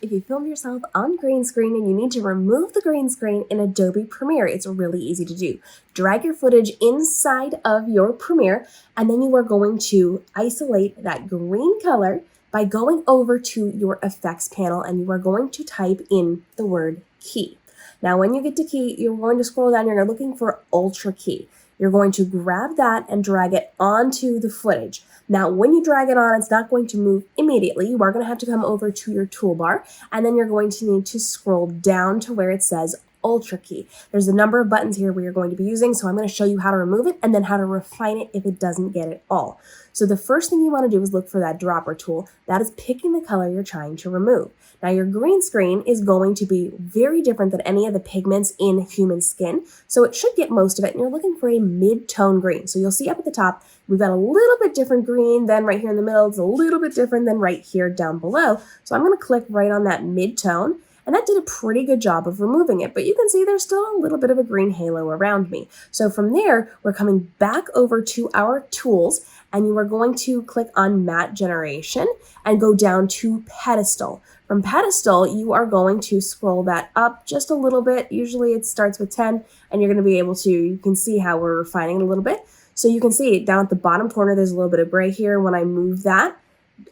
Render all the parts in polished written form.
if you filmed yourself on green screen and you need to remove the green screen in Adobe Premiere, it's really easy to do. Drag your footage inside of your Premiere, and then you are going to isolate that green color by going over to your effects panel, and you are going to type in the word key. Now, when you get to key, you're going to scroll down, you're looking for ultra key. You're going to grab that and drag it onto the footage. Now, when you drag it on, it's not going to move immediately. You are going to have to come over to your toolbar, and then you're going to need to scroll down to where it says Ultra Key. There's a number of buttons here we are going to be using, so I'm going to show you how to remove it and then how to refine it if it doesn't get it all. So the first thing you want to do is look for that dropper tool. That is picking the color you're trying to remove. Now, your green screen is going to be very different than any of the pigments in human skin, so it should get most of it, and you're looking for a mid-tone green. So you'll see up at the top, we've got a little bit different green than right here in the middle. It's a little bit different than right here down below. So I'm going to click right on that mid-tone, and that did a pretty good job of removing it, but you can see there's still a little bit of a green halo around me. So from there, we're coming back over to our tools, and you are going to click on Matte Generation and go down to Pedestal. From Pedestal, you are going to scroll that up just a little bit. Usually it starts with 10, and you're going to be able to, you can see how we're refining it a little bit. So you can see down at the bottom corner, there's a little bit of gray here. When I move that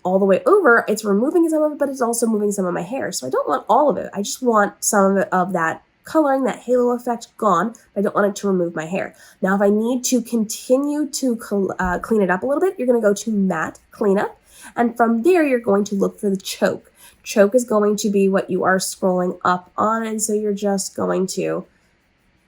all the way over, it's removing some of it, but it's also moving some of my hair. So I don't want all of it. I just want some of it, of that coloring, that halo effect gone. I don't want it to remove my hair. Now, if I need to continue to clean it up a little bit, you're going to go to Matte Cleanup. And from there, you're going to look for the choke. Choke is going to be what you are scrolling up on. And so you're just going to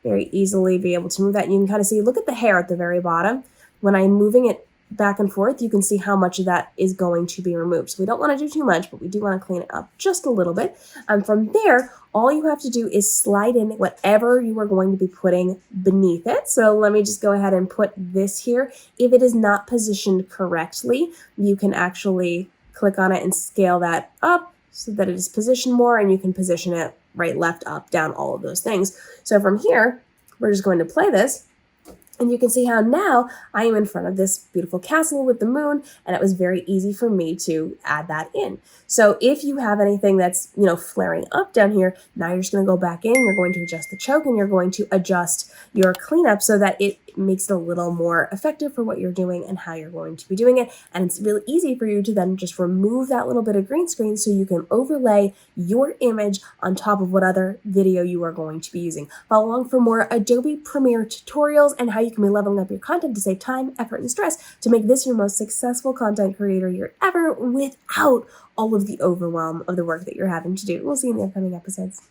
very easily be able to move that. And you can kind of see, look at the hair at the very bottom. When I'm moving it back and forth, you can see how much of that is going to be removed. So we don't want to do too much, but we do want to clean it up just a little bit. And from there, all you have to do is slide in whatever you are going to be putting beneath it. So let me just go ahead and put this here. If it is not positioned correctly, you can actually click on it and scale that up so that it is positioned more, and you can position it right, left, up, down, all of those things. So from here, we're just going to play this. And you can see how now I am in front of this beautiful castle with the moon, and it was very easy for me to add that in. So if you have anything that's, flaring up down here, now you're just going to go back in, you're going to adjust the choke, and you're going to adjust your cleanup so that it makes it a little more effective for what you're doing and how you're going to be doing it. And it's really easy for you to then just remove that little bit of green screen so you can overlay your image on top of what other video you are going to be using. Follow along for more Adobe Premiere tutorials and how you can be leveling up your content to save time, effort, and stress to make this your most successful content creator year ever without all of the overwhelm of the work that you're having to do. We'll see you in the upcoming episodes.